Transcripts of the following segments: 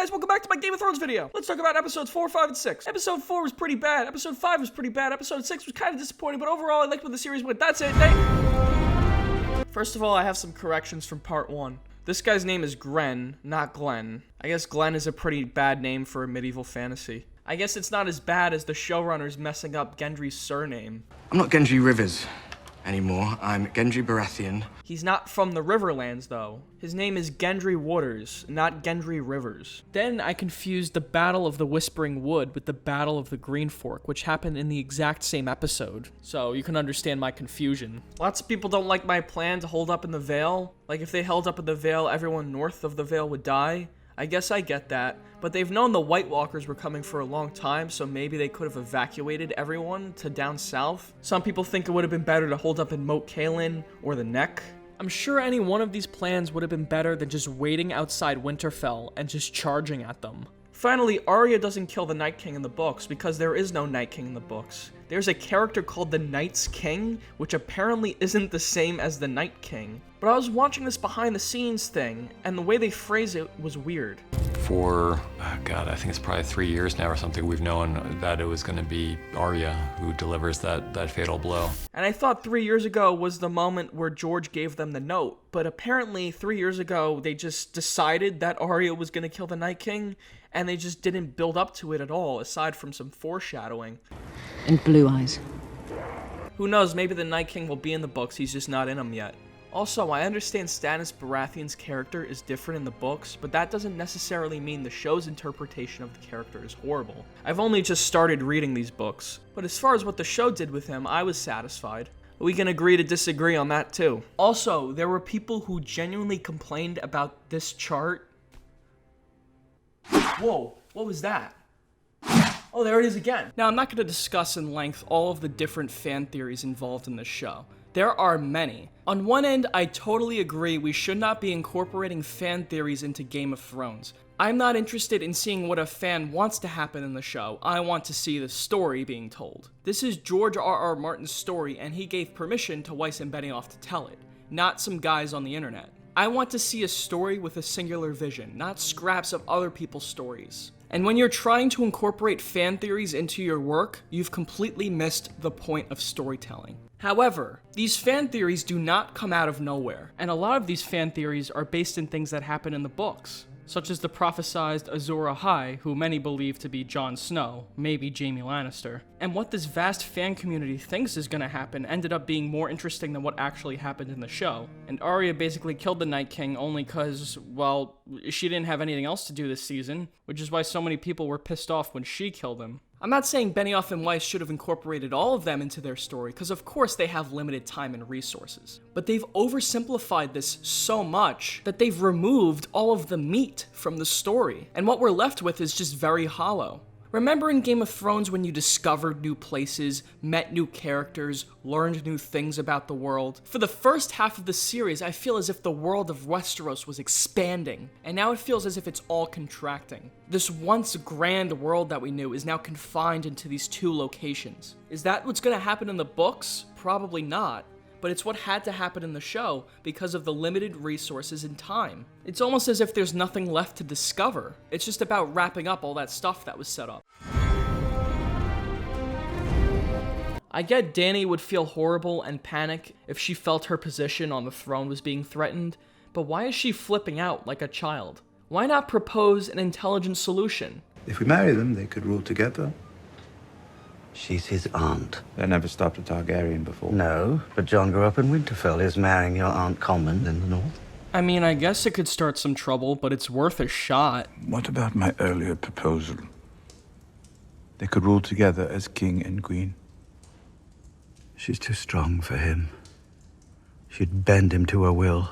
guys, welcome back to my Game of Thrones video. Let's talk about episodes 4, 5, and 6. Episode 4 was pretty bad, episode 5 was pretty bad, episode 6 was kind of disappointing, but overall I liked where the series went. That's it, First of all, I have some corrections from part 1. This guy's name is Gren, not Glenn. I guess Glenn is a pretty bad name for a medieval fantasy. I guess it's not as bad as the showrunners messing up Gendry's surname. I'm not Gendry Rivers anymore. I'm Gendry Baratheon. He's not from the Riverlands, though. His name is Gendry Waters, not Gendry Rivers. Then I confused the Battle of the Whispering Wood with the Battle of the Green Fork, which happened in the exact same episode. So you can understand my confusion. Lots of people don't like my plan to hold up in the Vale. Like, if they held up in the Vale, everyone north of the Vale would die. I guess I get that, but they've known the White Walkers were coming for a long time, so maybe they could have evacuated everyone to down south. Some people think it would have been better to hold up in Moat Cailin or the Neck. I'm sure any one of these plans would have been better than just waiting outside Winterfell and just charging at them. Finally, Arya doesn't kill the Night King in the books because there is no Night King in the books. There's a character called the Night's King, which apparently isn't the same as the Night King. But I was watching this behind the scenes thing, and the way they phrase it was weird. For, God, I think it's probably 3 years now or something, we've known that it was going to be Arya who delivers that fatal blow. And I thought 3 years ago was the moment where George gave them the note, but apparently 3 years ago they just decided that Arya was going to kill the Night King, and they just didn't build up to it at all, aside from some foreshadowing. And blue eyes. Who knows, maybe the Night King will be in the books, he's just not in them yet. Also, I understand Stannis Baratheon's character is different in the books, but that doesn't necessarily mean the show's interpretation of the character is horrible. I've only just started reading these books, but as far as what the show did with him, I was satisfied. We can agree to disagree on that too. Also, there were people who genuinely complained about this chart. Whoa, what was that? Oh, there it is again. Now, I'm not going to discuss in length all of the different fan theories involved in this show. There are many. On one end, I totally agree we should not be incorporating fan theories into Game of Thrones. I'm not interested in seeing what a fan wants to happen in the show. I want to see the story being told. This is George R.R. Martin's story, and he gave permission to Weiss and Benioff to tell it, not some guys on the internet. I want to see a story with a singular vision, not scraps of other people's stories. And when you're trying to incorporate fan theories into your work, you've completely missed the point of storytelling. However, these fan theories do not come out of nowhere, and a lot of these fan theories are based in things that happen in the books, such as the prophesized Azor Ahai, who many believe to be Jon Snow, maybe Jaime Lannister. And what this vast fan community thinks is going to happen ended up being more interesting than what actually happened in the show. And Arya basically killed the Night King only because, well, she didn't have anything else to do this season, which is why so many people were pissed off when she killed him. I'm not saying Benioff and Weiss should have incorporated all of them into their story, because of course they have limited time and resources. But they've oversimplified this so much that they've removed all of the meat from the story, and what we're left with is just very hollow. Remember in Game of Thrones when you discovered new places, met new characters, learned new things about the world? For the first half of the series, I feel as if the world of Westeros was expanding, and now it feels as if it's all contracting. This once grand world that we knew is now confined into these 2 locations. Is that what's going to happen in the books? Probably not. But it's what had to happen in the show because of the limited resources and time. It's almost as if there's nothing left to discover. It's just about wrapping up all that stuff that was set up. I get Dany would feel horrible and panic if she felt her position on the throne was being threatened, but why is she flipping out like a child? Why not propose an intelligent solution? If we marry them, they could rule together. She's his aunt. They never stopped a Targaryen before. No, but John grew up in Winterfell. Is marrying your Aunt common in the north? I mean, I guess it could start some trouble, but it's worth a shot. What about my earlier proposal? They could rule together as king and queen. She's too strong for him. She'd bend him to her will.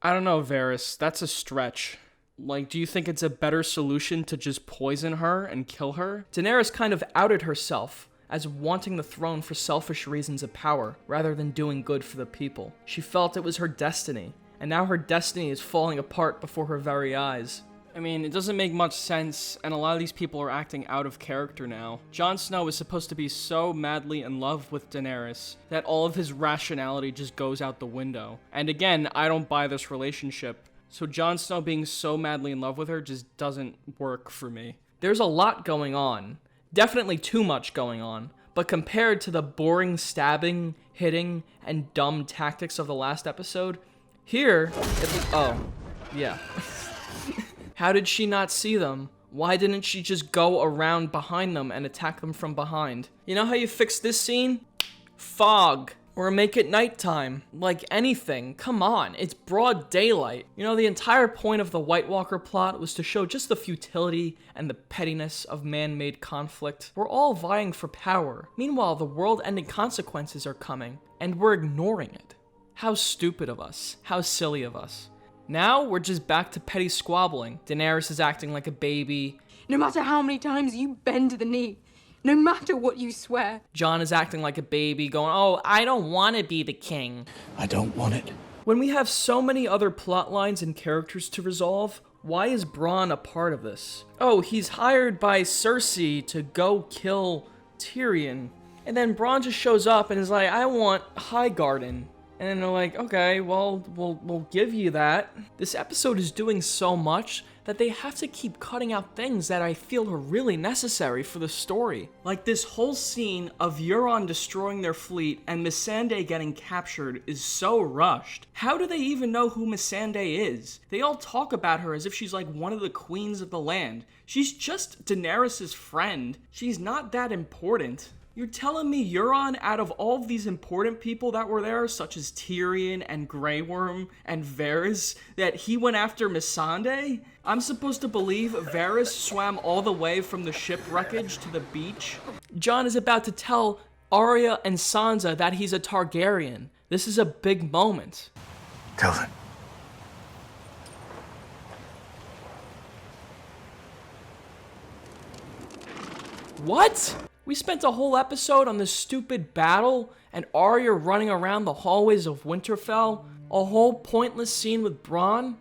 I don't know, Varys. That's a stretch. Like, do you think it's a better solution to just poison her and kill her? Daenerys kind of outed herself as wanting the throne for selfish reasons of power, rather than doing good for the people. She felt it was her destiny, and now her destiny is falling apart before her very eyes. I mean, it doesn't make much sense, and a lot of these people are acting out of character now. Jon Snow is supposed to be so madly in love with Daenerys that all of his rationality just goes out the window. And again, I don't buy this relationship. So Jon Snow being so madly in love with her just doesn't work for me. There's a lot going on. Definitely too much going on. But compared to the boring stabbing, hitting, and dumb tactics of the last episode, here, oh, yeah. How did she not see them? Why didn't she just go around behind them and attack them from behind? You know how you fix this scene? Fog. Or make it nighttime. Like anything. Come on, it's broad daylight. You know, the entire point of the White Walker plot was to show just the futility and the pettiness of man-made conflict. We're all vying for power. Meanwhile, the world-ending consequences are coming, and we're ignoring it. How stupid of us. How silly of us. Now, we're just back to petty squabbling. Daenerys is acting like a baby. No matter how many times you bend the knee, no matter what you swear. Jon is acting like a baby, going, oh, I don't want to be the king. I don't want it. When we have so many other plot lines and characters to resolve, why is Bronn a part of this? Oh, he's hired by Cersei to go kill Tyrion. And then Bronn just shows up and is like, I want Highgarden. And they're like, okay, well, we'll give you that. This episode is doing so much that they have to keep cutting out things that I feel are really necessary for the story. Like this whole scene of Euron destroying their fleet and Missandei getting captured is so rushed. How do they even know who Missandei is? They all talk about her as if she's like one of the queens of the land. She's just Daenerys' friend. She's not that important. You're telling me Euron, out of all of these important people that were there, such as Tyrion and Grey Worm and Varys, that he went after Missandei? I'm supposed to believe Varys swam all the way from the ship wreckage to the beach? Jon is about to tell Arya and Sansa that he's a Targaryen. This is a big moment. Tell them. What? We spent a whole episode on this stupid battle and Arya running around the hallways of Winterfell, a whole pointless scene with Bronn.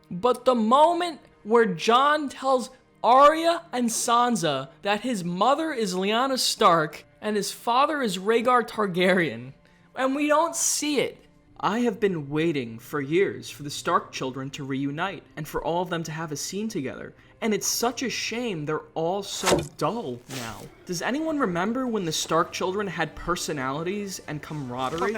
But the moment where Jon tells Arya and Sansa that his mother is Lyanna Stark and his father is Rhaegar Targaryen, and we don't see it. I have been waiting for years for the Stark children to reunite and for all of them to have a scene together. And it's such a shame they're all so dull now. Does anyone remember when the Stark children had personalities and camaraderie?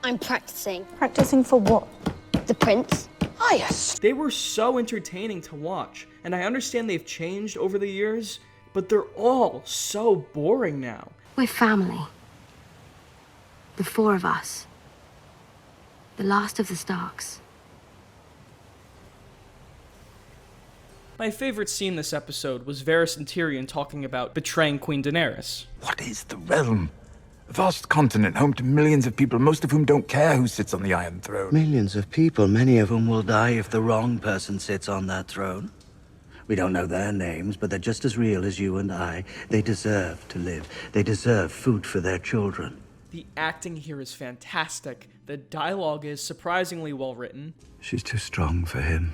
I'm practicing. Practicing for what? The prince. Ah, yes. They were so entertaining to watch, and I understand they've changed over the years, but they're all so boring now. We're family. The four of us. The last of the Starks. My favorite scene this episode was Varys and Tyrion talking about betraying Queen Daenerys. What is the realm? A vast continent home to millions of people, most of whom don't care who sits on the Iron Throne. Millions of people, many of whom will die if the wrong person sits on that throne. We don't know their names, but they're just as real as you and I. They deserve to live. They deserve food for their children. The acting here is fantastic. The dialogue is surprisingly well written. She's too strong for him.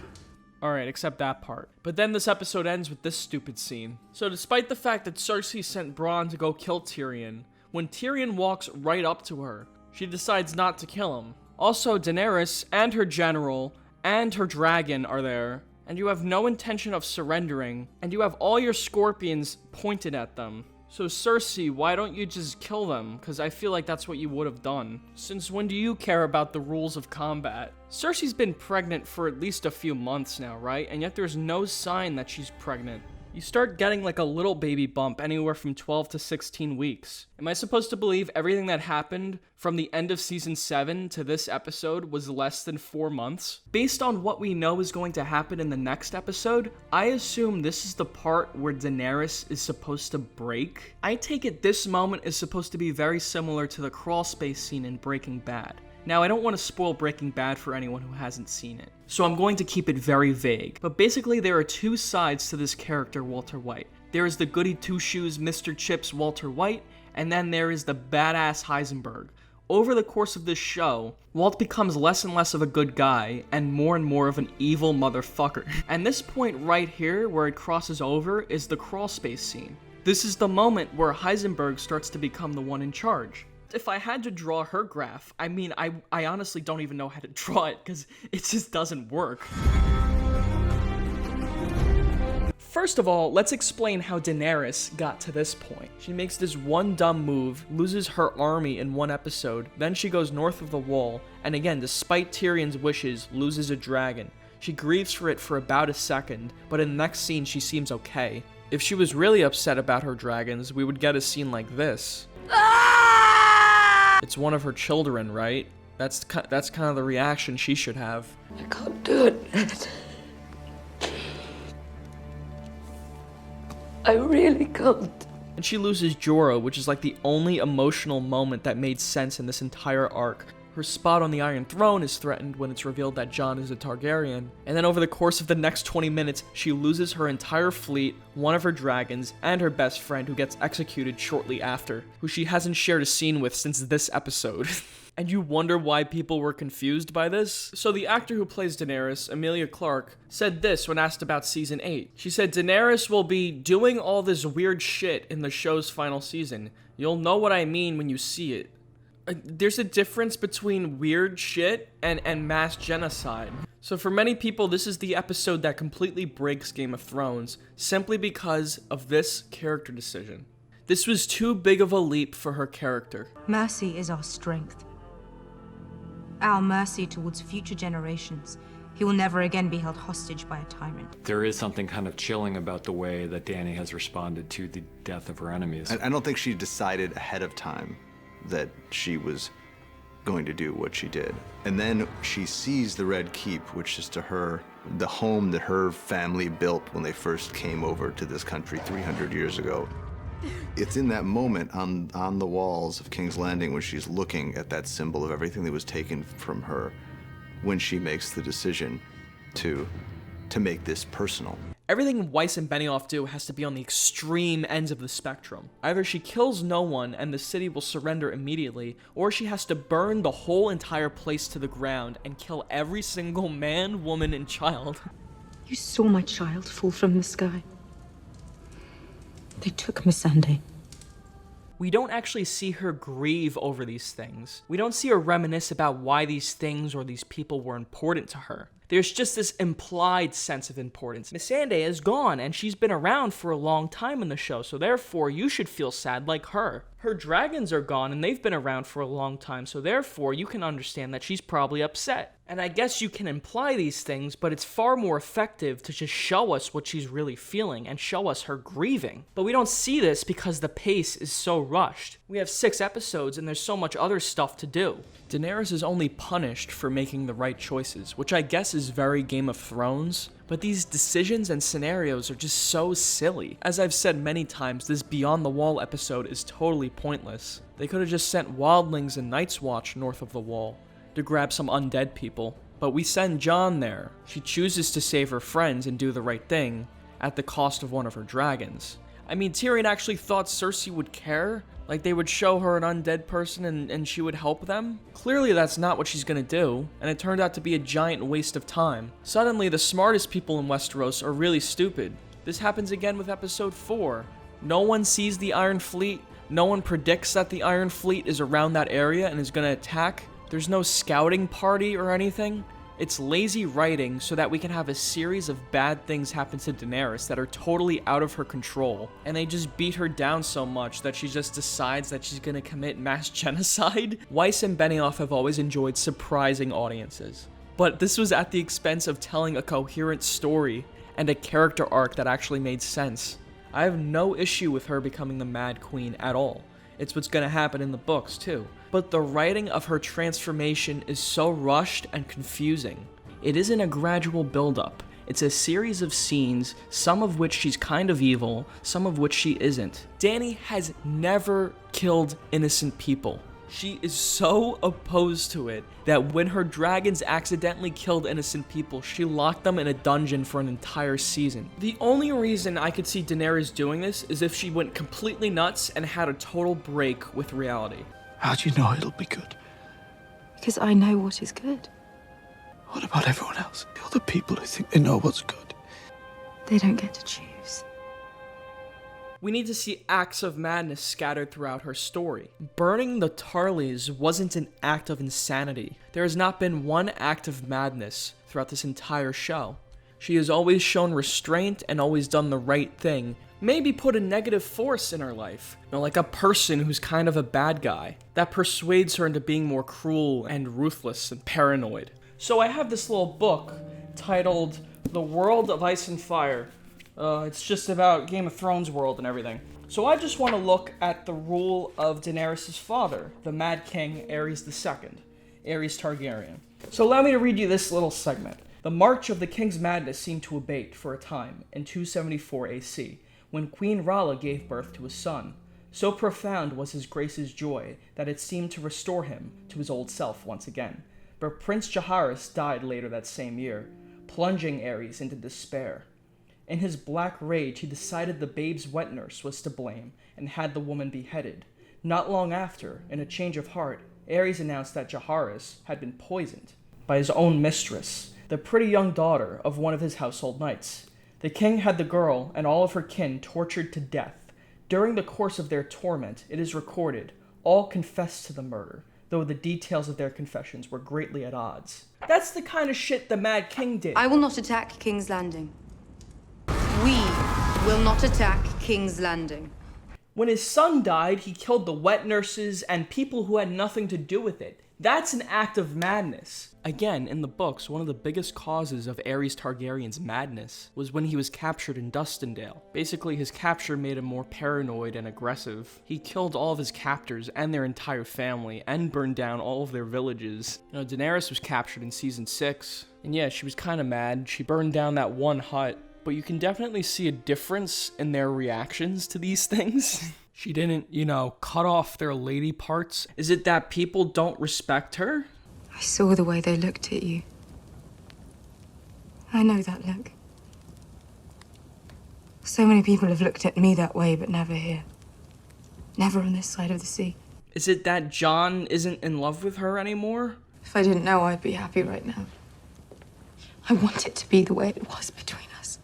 Alright, except that part. But then this episode ends with this stupid scene. So despite the fact that Cersei sent Bronn to go kill Tyrion, when Tyrion walks right up to her, she decides not to kill him. Also, Daenerys and her general and her dragon are there, and you have no intention of surrendering, and you have all your scorpions pointed at them. So Cersei, why don't you just kill them? Because I feel like that's what you would have done. Since when do you care about the rules of combat? Cersei's been pregnant for at least a few months now, right? And yet there's no sign that she's pregnant. You start getting like a little baby bump anywhere from 12 to 16 weeks. Am I supposed to believe everything that happened from the end of season 7 to this episode was less than 4 months? Based on what we know is going to happen in the next episode, I assume this is the part where Daenerys is supposed to break. I take it this moment is supposed to be very similar to the crawl space scene in Breaking Bad. Now, I don't want to spoil Breaking Bad for anyone who hasn't seen it, so I'm going to keep it very vague. But basically, there are two sides to this character, Walter White. There is the goody two-shoes Mr. Chips Walter White, and then there is the badass Heisenberg. Over the course of this show, Walt becomes less and less of a good guy, and more of an evil motherfucker. And this point right here, where it crosses over, is the crawl space scene. This is the moment where Heisenberg starts to become the one in charge. If I had to draw her graph, I mean, I honestly don't even know how to draw it, because it just doesn't work. First of all, let's explain how Daenerys got to this point. She makes this one dumb move, loses her army in one episode, then she goes north of the Wall, and again, despite Tyrion's wishes, loses a dragon. She grieves for it for about a second, but in the next scene she seems okay. If she was really upset about her dragons, we would get a scene like this. It's one of her children, right? That's kind of the reaction she should have. I can't do it. I really can't. And she loses Jorah, which is like the only emotional moment that made sense in this entire arc. Her spot on the Iron Throne is threatened when it's revealed that Jon is a Targaryen. And then over the course of the next 20 minutes, she loses her entire fleet, one of her dragons, and her best friend who gets executed shortly after, who she hasn't shared a scene with since this episode. And you wonder why people were confused by this? So the actor who plays Daenerys, Emilia Clarke, said this when asked about Season 8. She said, "Daenerys will be doing all this weird shit in the show's final season. You'll know what I mean when you see it." There's a difference between weird shit and mass genocide. So for many people, this is the episode that completely breaks Game of Thrones, simply because of this character decision. This was too big of a leap for her character. Mercy is our strength. Our mercy towards future generations. He will never again be held hostage by a tyrant. There is something kind of chilling about the way that Dany has responded to the death of her enemies. I don't think she decided ahead of time that she was going to do what she did. And then she sees the Red Keep, which is to her the home that her family built when they first came over to this country 300 years ago. It's in that moment on the walls of King's Landing when she's looking at that symbol of everything that was taken from her, when she makes the decision to make this personal. Everything Weiss and Benioff do has to be on the extreme ends of the spectrum. Either she kills no one and the city will surrender immediately, or she has to burn the whole entire place to the ground and kill every single man, woman, and child. You saw my child fall from the sky. They took Missandei. We don't actually see her grieve over these things. We don't see her reminisce about why these things or these people were important to her. There's just this implied sense of importance. Missandei is gone, and she's been around for a long time in the show, so therefore you should feel sad like her. Her dragons are gone, and they've been around for a long time, so therefore you can understand that she's probably upset. And I guess you can imply these things, but it's far more effective to just show us what she's really feeling and show us her grieving. But we don't see this because the pace is so rushed. We have 6 episodes and there's so much other stuff to do. Daenerys is only punished for making the right choices, which I guess is very Game of Thrones. But these decisions and scenarios are just so silly. As I've said many times, this Beyond the Wall episode is totally pointless. They could have just sent wildlings and Night's Watch north of the Wall to grab some undead people. But we send Jon there. She chooses to save her friends and do the right thing at the cost of one of her dragons. I mean, Tyrion actually thought Cersei would care? Like they would show her an undead person and she would help them? Clearly that's not what she's gonna do, and it turned out to be a giant waste of time. Suddenly, the smartest people in Westeros are really stupid. This happens again with episode 4. No one sees the Iron Fleet, no one predicts that the Iron Fleet is around that area and is gonna attack. There's no scouting party or anything. It's lazy writing so that we can have a series of bad things happen to Daenerys that are totally out of her control. And they just beat her down so much that she just decides that she's gonna commit mass genocide. Weiss and Benioff have always enjoyed surprising audiences. But this was at the expense of telling a coherent story and a character arc that actually made sense. I have no issue with her becoming the Mad Queen at all. It's what's gonna happen in the books too. But the writing of her transformation is so rushed and confusing. It isn't a gradual build-up. It's a series of scenes, some of which she's kind of evil, some of which she isn't. Dany has never killed innocent people. She is so opposed to it that when her dragons accidentally killed innocent people, she locked them in a dungeon for an entire season. The only reason I could see Daenerys doing this is if she went completely nuts and had a total break with reality. How do you know it'll be good? Because I know what is good. What about everyone else? The other people who think they know what's good? They don't get to choose. We need to see acts of madness scattered throughout her story. Burning the Tarleys wasn't an act of insanity. There has not been one act of madness throughout this entire show. She has always shown restraint and always done the right thing. Maybe put a negative force in her life, like a person who's kind of a bad guy. That persuades her into being more cruel and ruthless and paranoid. So I have this little book titled The World of Ice and Fire. It's just about Game of Thrones world and everything. So I just want to look at the rule of Daenerys' father, the Mad King Aerys II, Aerys Targaryen. So allow me to read you this little segment. The march of the king's madness seemed to abate for a time in 274 AC, when Queen Rala gave birth to a son. So profound was his grace's joy that it seemed to restore him to his old self once again. But Prince Jaehaerys died later that same year, plunging Aerys into despair. In his black rage, he decided the babe's wet nurse was to blame and had the woman beheaded. Not long after, in a change of heart, Aerys announced that Jaehaerys had been poisoned by his own mistress, the pretty young daughter of one of his household knights. The king had the girl and all of her kin tortured to death. During the course of their torment, it is recorded, all confessed to the murder, though the details of their confessions were greatly at odds. That's the kind of shit the Mad King did. I will not attack King's Landing. We will not attack King's Landing. When his son died, he killed the wet nurses and people who had nothing to do with it. That's an act of madness. Again, in the books, one of the biggest causes of Aerys Targaryen's madness was when he was captured in Dustindale. Basically, his capture made him more paranoid and aggressive. He killed all of his captors and their entire family and burned down all of their villages. Daenerys was captured in season 6, and yeah, she was kind of mad. She burned down that one hut, but you can definitely see a difference in their reactions to these things. She didn't, cut off their lady parts. Is it that people don't respect her? I saw the way they looked at you. I know that look. So many people have looked at me that way, but never here. Never on this side of the sea. Is it that Jon isn't in love with her anymore? If I didn't know, I'd be happy right now. I want it to be the way it was between us.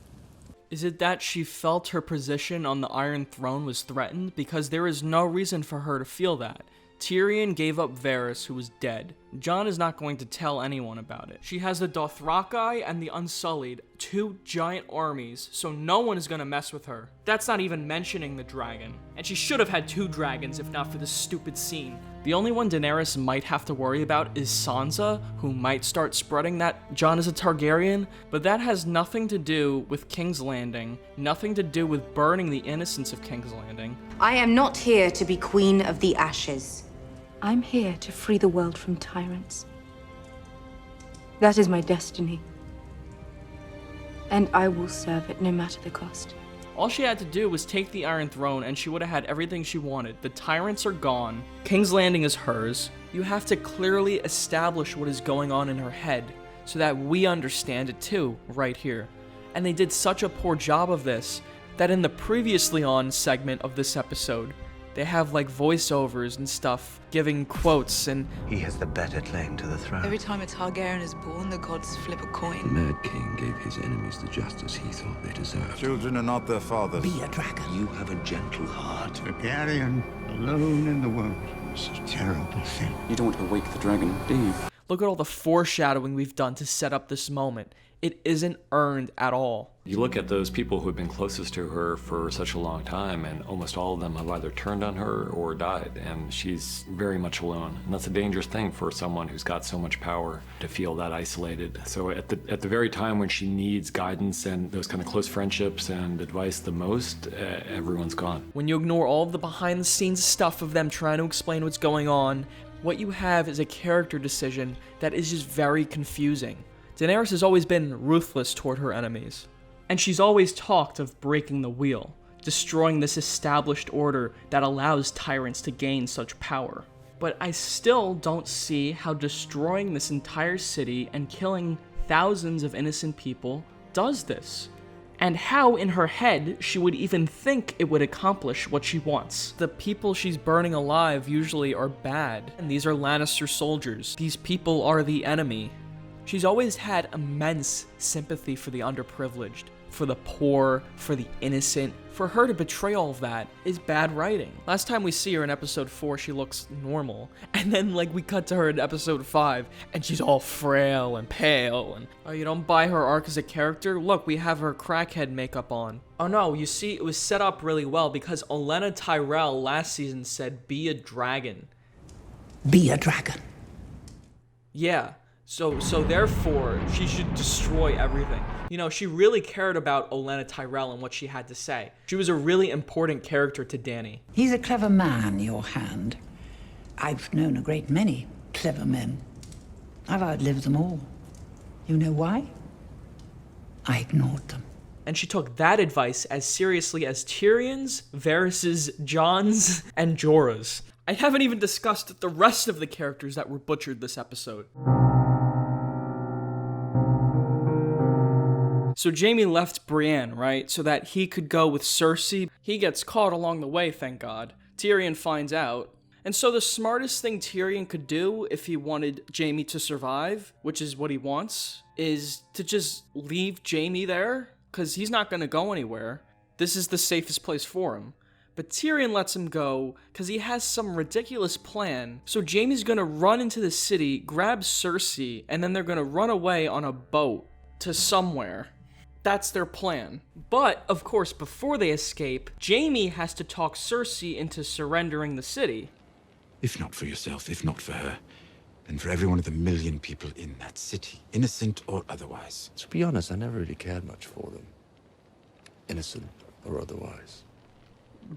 Is it that she felt her position on the Iron Throne was threatened? Because there is no reason for her to feel that. Tyrion gave up Varys, who was dead. Jon is not going to tell anyone about it. She has the Dothraki and the Unsullied, 2 giant armies, so no one is gonna mess with her. That's not even mentioning the dragon. And she should have had 2 dragons if not for this stupid scene. The only one Daenerys might have to worry about is Sansa, who might start spreading that Jon is a Targaryen, but that has nothing to do with King's Landing, nothing to do with burning the innocents of King's Landing. I am not here to be Queen of the Ashes. I'm here to free the world from tyrants. That is my destiny. And I will serve it no matter the cost. All she had to do was take the Iron Throne and she would have had everything she wanted. The tyrants are gone. King's Landing is hers. You have to clearly establish what is going on in her head so that we understand it too, right here. And they did such a poor job of this that in the previously on segment of this episode, they have voiceovers and stuff giving quotes and... He has the better claim to the throne. Every time a Targaryen is born, the gods flip a coin. The Mad King gave his enemies the justice he thought they deserved. Children are not their fathers. Be a dragon. You have a gentle heart. Targaryen, alone in the world. It's a terrible thing. You don't want to wake the dragon, do you? Look at all the foreshadowing we've done to set up this moment. It isn't earned at all. You look at those people who have been closest to her for such a long time, and almost all of them have either turned on her or died, and she's very much alone. And that's a dangerous thing for someone who's got so much power to feel that isolated. So at the very time when she needs guidance and those kind of close friendships and advice the most, everyone's gone. When you ignore all of the behind-the-scenes stuff of them trying to explain what's going on, what you have is a character decision that is just very confusing. Daenerys has always been ruthless toward her enemies, and she's always talked of breaking the wheel, destroying this established order that allows tyrants to gain such power. But I still don't see how destroying this entire city and killing thousands of innocent people does this, and how in her head she would even think it would accomplish what she wants. The people she's burning alive usually are bad, and these are Lannister soldiers. These people are the enemy. She's always had immense sympathy for the underprivileged, for the poor, for the innocent. For her to betray all of that is bad writing. Last time we see her in episode 4, she looks normal. And then, like, we cut to her in episode 5, and she's all frail and pale. And, oh, you don't buy her arc as a character? Look, we have her crackhead makeup on. Oh no, you see, it was set up really well because Olenna Tyrell last season said, be a dragon. Be a dragon. Yeah. So therefore, she should destroy everything. You know, she really cared about Olenna Tyrell and what she had to say. She was a really important character to Dany. He's a clever man, your hand. I've known a great many clever men. I've outlived them all. You know why? I ignored them. And she took that advice as seriously as Tyrion's, Varys's, Jon's, and Jorah's. I haven't even discussed the rest of the characters that were butchered this episode. So Jaime left Brienne, right, so that he could go with Cersei. He gets caught along the way, thank God. Tyrion finds out. And so the smartest thing Tyrion could do if he wanted Jaime to survive, which is what he wants, is to just leave Jaime there, because he's not going to go anywhere. This is the safest place for him. But Tyrion lets him go because he has some ridiculous plan. So Jaime's going to run into the city, grab Cersei, and then they're going to run away on a boat to somewhere. That's their plan. But, of course, before they escape, Jaime has to talk Cersei into surrendering the city. If not for yourself, if not for her, then for every one of the million people in that city, innocent or otherwise. To be honest, I never really cared much for them. Innocent or otherwise.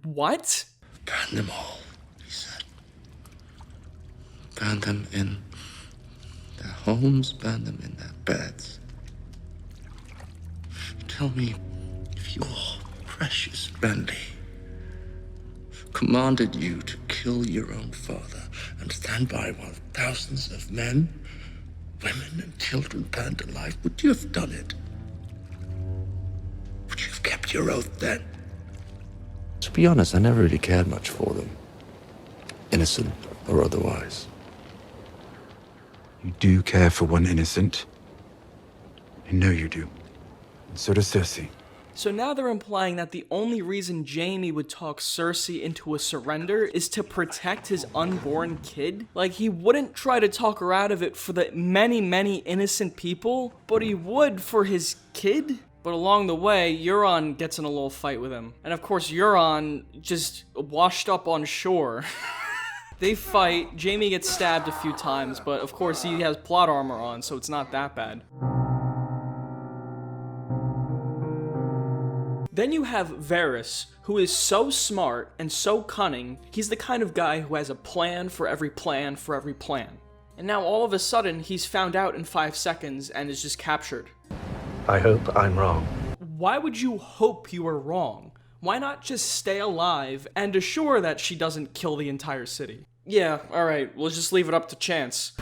What? Burn them all, he said. Burn them in their homes, burn them in their beds. Tell me if your precious Renly commanded you to kill your own father and stand by while thousands of men, women, and children burned alive, would you have done it? Would you have kept your oath then? To be honest, I never really cared much for them. Innocent or otherwise. You do care for one innocent. I know you do. And so does Cersei. So now they're implying that the only reason Jaime would talk Cersei into a surrender is to protect his unborn kid? Like, he wouldn't try to talk her out of it for the many, many innocent people, but he would for his kid? But along the way, Euron gets in a little fight with him. And of course, Euron just washed up on shore. They fight, Jaime gets stabbed a few times, but of course he has plot armor on, so it's not that bad. Then you have Varys, who is so smart and so cunning, he's the kind of guy who has a plan for every plan for every plan. And now all of a sudden, he's found out in 5 seconds and is just captured. I hope I'm wrong. Why would you hope you were wrong? Why not just stay alive and assure that she doesn't kill the entire city? Yeah, alright, we'll just leave it up to chance.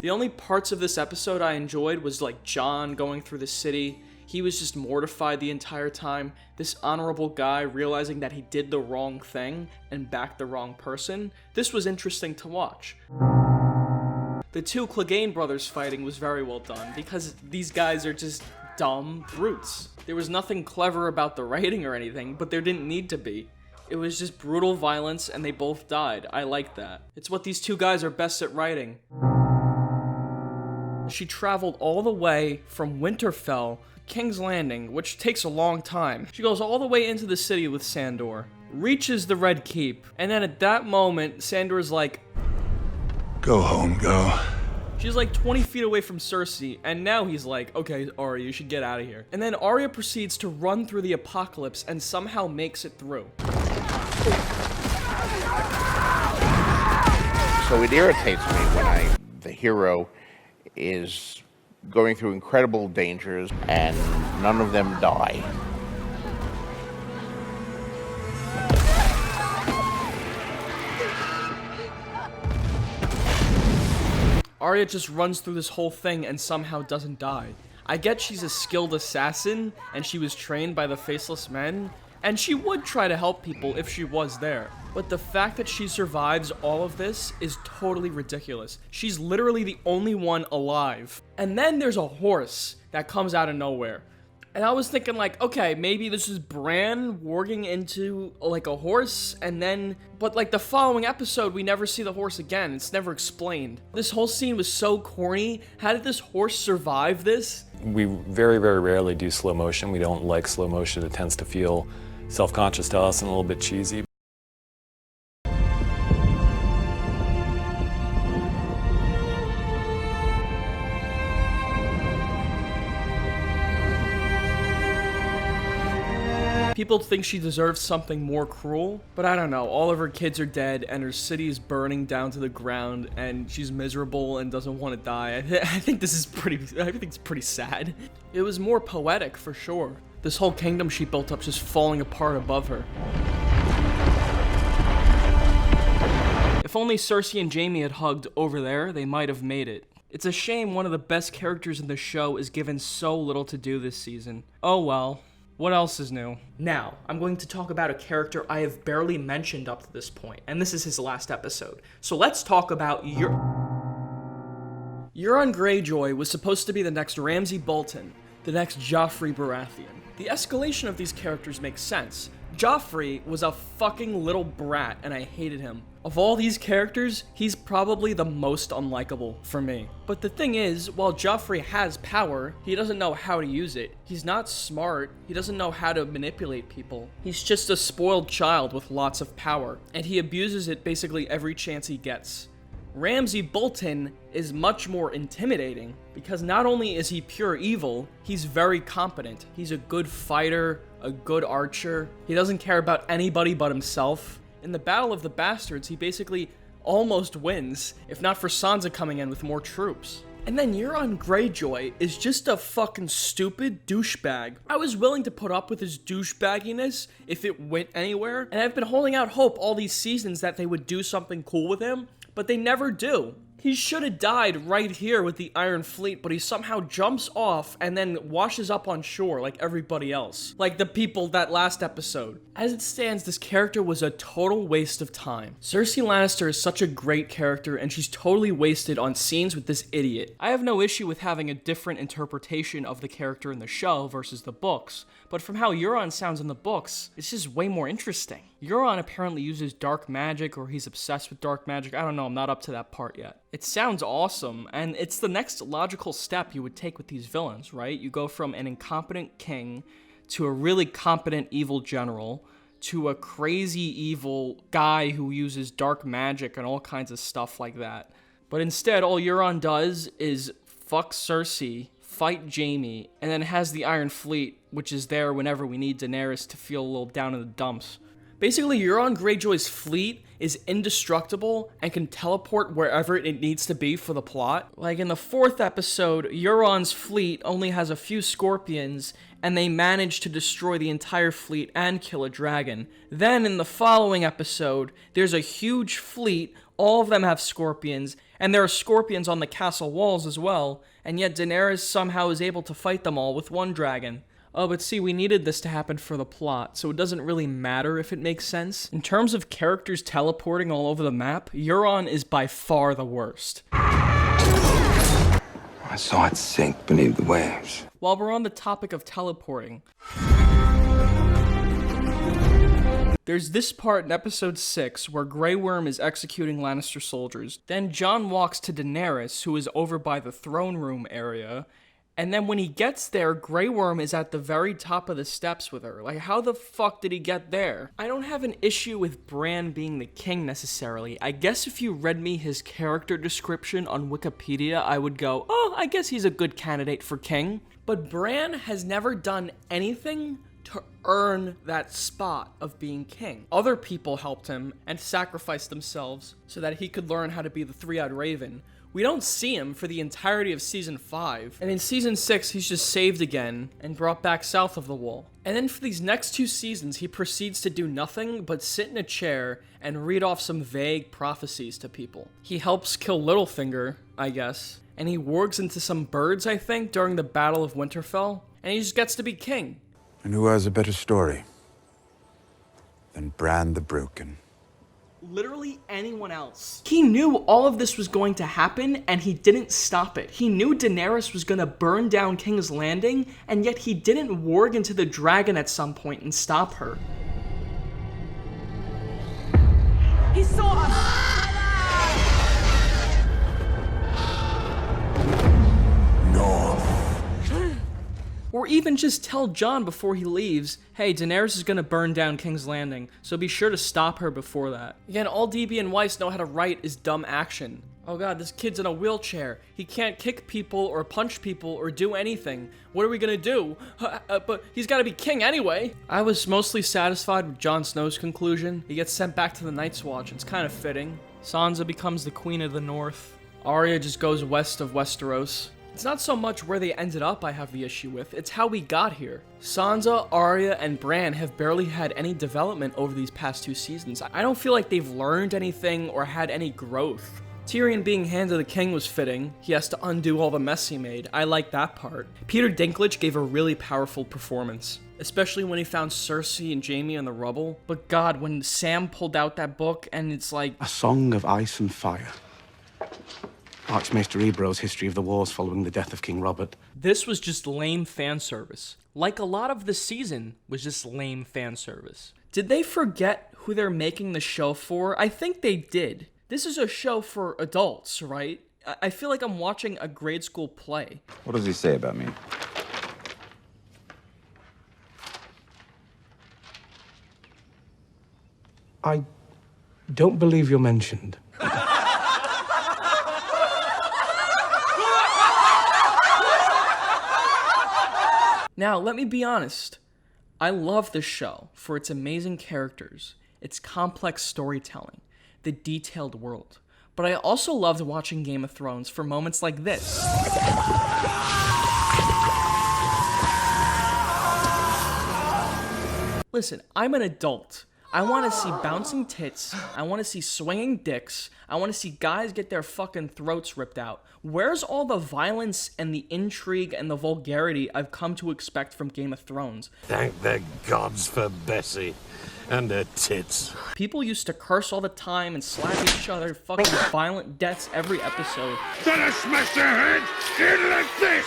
The only parts of this episode I enjoyed was like Jon going through the city. He was just mortified the entire time. This honorable guy realizing that he did the wrong thing and backed the wrong person. This was interesting to watch. The two Clegane brothers fighting was very well done because these guys are just dumb brutes. There was nothing clever about the writing or anything, but there didn't need to be. It was just brutal violence and they both died. I like that. It's what these two guys are best at writing. She traveled all the way from Winterfell, King's Landing, which takes a long time. She goes all the way into the city with Sandor, reaches the Red Keep, and then at that moment, Sandor's like, Go home, go. She's like 20 feet away from Cersei, and now he's like, okay, Arya, you should get out of here. And then Arya proceeds to run through the apocalypse and somehow makes it through. So it irritates me when the hero is going through incredible dangers and none of them die. Arya just runs through this whole thing and somehow doesn't die. I get she's a skilled assassin and she was trained by the Faceless Men, And she would try to help people if she was there. But the fact that she survives all of this is totally ridiculous. She's literally the only one alive. And then there's a horse that comes out of nowhere. And I was thinking like, okay, maybe this is Bran warging into like a horse and then, but like the following episode, we never see the horse again. It's never explained. This whole scene was so corny. How did this horse survive this? We very, very rarely do slow motion. We don't like slow motion. It tends to feel self-conscious to us and a little bit cheesy. People think she deserves something more cruel, but I don't know. All of her kids are dead and her city is burning down to the ground and she's miserable and doesn't want to die. I think it's pretty sad. It was more poetic for sure. This whole kingdom she built up just falling apart above her. If only Cersei and Jaime had hugged over there, they might have made it. It's a shame one of the best characters in the show is given so little to do this season. Oh well. What else is new? Now, I'm going to talk about a character I have barely mentioned up to this point, and this is his last episode. So let's talk about Euron Greyjoy was supposed to be the next Ramsay Bolton, the next Joffrey Baratheon. The escalation of these characters makes sense. Joffrey was a fucking little brat, and I hated him. Of all these characters, he's probably the most unlikable for me. But the thing is, while Joffrey has power, he doesn't know how to use it. He's not smart, he doesn't know how to manipulate people. He's just a spoiled child with lots of power, and he abuses it basically every chance he gets. Ramsay Bolton is much more intimidating, because not only is he pure evil, he's very competent. He's a good fighter, a good archer. He doesn't care about anybody but himself. In the Battle of the Bastards, he basically almost wins, if not for Sansa coming in with more troops. And then Euron Greyjoy is just a fucking stupid douchebag. I was willing to put up with his douchebagginess if it went anywhere, and I've been holding out hope all these seasons that they would do something cool with him, but they never do. He should have died right here with the Iron Fleet, but he somehow jumps off and then washes up on shore like everybody else. Like the people that last episode. As it stands, this character was a total waste of time. Cersei Lannister is such a great character, and she's totally wasted on scenes with this idiot. I have no issue with having a different interpretation of the character in the show versus the books, but from how Euron sounds in the books, it's just way more interesting. Euron apparently uses dark magic, or he's obsessed with dark magic. I don't know, I'm not up to that part yet. It sounds awesome, and it's the next logical step you would take with these villains, right? You go from an incompetent king to a really competent evil general to a crazy evil guy who uses dark magic and all kinds of stuff like that. But instead, all Euron does is fuck Cersei, fight Jaime, and then has the Iron Fleet, which is there whenever we need Daenerys to feel a little down in the dumps. Basically, Euron Greyjoy's fleet is indestructible and can teleport wherever it needs to be for the plot. Like in the 4th episode, Euron's fleet only has a few scorpions, and they manage to destroy the entire fleet and kill a dragon. Then in the following episode, there's a huge fleet, all of them have scorpions, and there are scorpions on the castle walls as well, and yet Daenerys somehow is able to fight them all with one dragon. Oh, but see, we needed this to happen for the plot, so it doesn't really matter if it makes sense. In terms of characters teleporting all over the map, Euron is by far the worst. I saw it sink beneath the waves. While we're on the topic of teleporting, there's this part in episode 6 where Grey Worm is executing Lannister soldiers. Then Jon walks to Daenerys, who is over by the throne room area, and then when he gets there, Grey Worm is at the very top of the steps with her. Like, how the fuck did he get there? I don't have an issue with Bran being the king necessarily. I guess if you read me his character description on Wikipedia, I would go, oh, I guess he's a good candidate for king. But Bran has never done anything to earn that spot of being king. Other people helped him and sacrificed themselves so that he could learn how to be the three-eyed raven. We don't see him for the entirety of Season 5, and in Season 6, he's just saved again and brought back south of the wall. And then for these next 2 seasons, he proceeds to do nothing but sit in a chair and read off some vague prophecies to people. He helps kill Littlefinger, I guess, and he wargs into some birds, I think, during the Battle of Winterfell, and he just gets to be king. And who has a better story? than Bran the Broken. Literally anyone else. He knew all of this was going to happen, and he didn't stop it. He knew Daenerys was gonna burn down King's Landing, and yet he didn't warg into the dragon at some point and stop her. He saw us! Or even just tell Jon before he leaves, hey, Daenerys is gonna burn down King's Landing, so be sure to stop her before that. Again, all DB and Weiss know how to write is dumb action. Oh god, this kid's in a wheelchair. He can't kick people or punch people or do anything. What are we gonna do? But he's gotta be king anyway. I was mostly satisfied with Jon Snow's conclusion. He gets sent back to the Night's Watch. It's kind of fitting. Sansa becomes the Queen of the North. Arya just goes west of Westeros. It's not so much where they ended up I have the issue with, it's how we got here. Sansa, Arya, and Bran have barely had any development over these past 2 seasons. I don't feel like they've learned anything or had any growth. Tyrion being Hand of the King was fitting. He has to undo all the mess he made. I like that part. Peter Dinklage gave a really powerful performance, especially when he found Cersei and Jaime in the rubble. But god, when Sam pulled out that book and it's like... A Song of Ice and Fire. Archmaester Ebro's history of the wars following the death of King Robert. This was just lame fan service. Like a lot of this season was just lame fan service. Did they forget who they're making the show for? I think they did. This is a show for adults, right? I feel like I'm watching a grade school play. What does he say about me? I don't believe you're mentioned. Now, let me be honest. I love this show for its amazing characters, its complex storytelling, the detailed world. But I also loved watching Game of Thrones for moments like this. Listen, I'm an adult. I want to see bouncing tits, I want to see swinging dicks, I want to see guys get their fucking throats ripped out. Where's all the violence and the intrigue and the vulgarity I've come to expect from Game of Thrones? Thank the gods for Bessie and her tits. People used to curse all the time and slap each other, fucking violent deaths every episode. Then I smash their head in like this!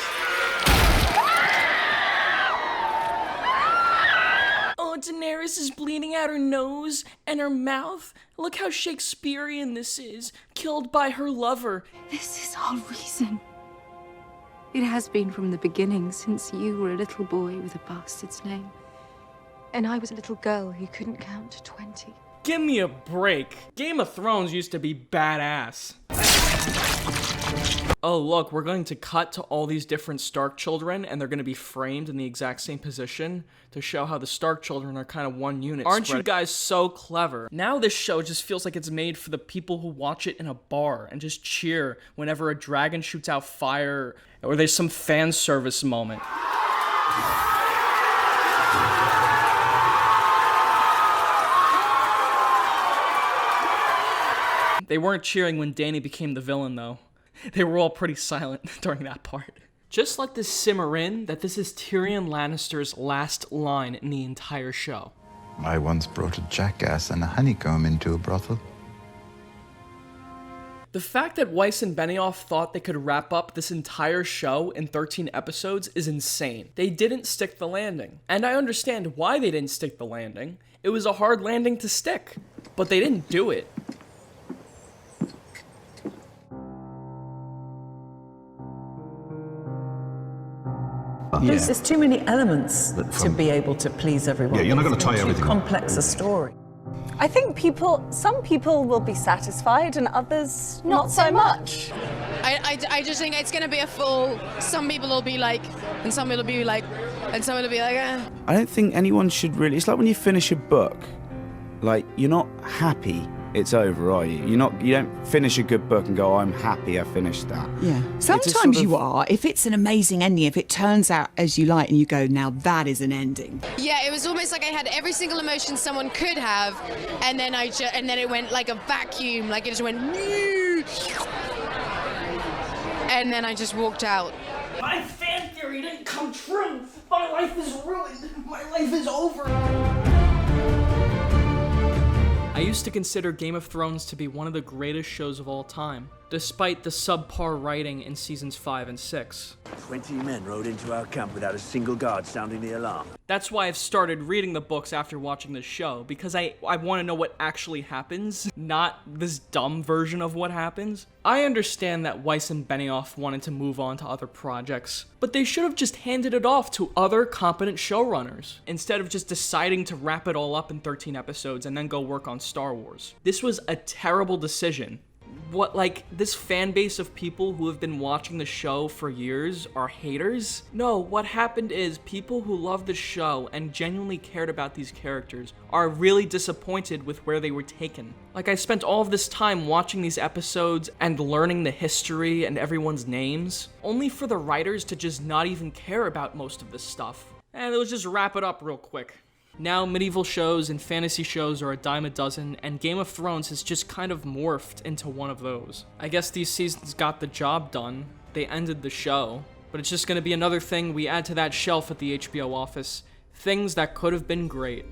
Oh, Daenerys is bleeding out her nose and her mouth. Look how Shakespearean this is. Killed by her lover. This is our reason. It has been from the beginning, since you were a little boy with a bastard's name. And I was a little girl who couldn't count to 20. Give me a break. Game of Thrones used to be badass. Oh, look, we're going to cut to all these different Stark children, and they're going to be framed in the exact same position to show how the Stark children are kind of one unit. Aren't you guys so clever? Now this show just feels like it's made for the people who watch it in a bar and just cheer whenever a dragon shoots out fire or there's some fan service moment. They weren't cheering when Dany became the villain, though. They were all pretty silent during that part. Just let this simmer in that this is Tyrion Lannister's last line in the entire show. I once brought a jackass and a honeycomb into a brothel. The fact that Weiss and Benioff thought they could wrap up this entire show in 13 episodes is insane. They didn't stick the landing. And I understand why they didn't stick the landing. It was a hard landing to stick. But they didn't do it. There's too many elements to be able to please everyone. Yeah, you're not going to tie everything too up. complex a story. I think some people will be satisfied and others not so much. I just think it's going to be a full, some people will be like, and some people will be like, and some will be like, eh. I don't think anyone should really, it's like when you finish a book, like, you're not happy it's over, are you? You don't finish a good book and go, I'm happy I finished that. Yeah. Sometimes you are, if it's an amazing ending, if it turns out as you like and you go, now that is an ending. Yeah, it was almost like I had every single emotion someone could have, and then then it went like a vacuum, like it just went, and then I just walked out. My fan theory didn't come true. My life is ruined. My life is over. I used to consider Game of Thrones to be one of the greatest shows of all time, despite the subpar writing in seasons 5 and 6. 20 men rode into our camp without a single guard sounding the alarm. That's why I've started reading the books after watching this show, because I want to know what actually happens, not this dumb version of what happens. I understand that Weiss and Benioff wanted to move on to other projects, but they should have just handed it off to other competent showrunners, instead of just deciding to wrap it all up in 13 episodes and then go work on Star Wars. This was a terrible decision. What, like, this fan base of people who have been watching the show for years are haters? No, what happened is people who love the show and genuinely cared about these characters are really disappointed with where they were taken. Like, I spent all of this time watching these episodes and learning the history and everyone's names, only for the writers to just not even care about most of this stuff. And let's just wrap it up real quick. Now medieval shows and fantasy shows are a dime a dozen, and Game of Thrones has just kind of morphed into one of those. I guess these seasons got the job done. They ended the show, but it's just gonna be another thing we add to that shelf at the HBO office. Things that could have been great.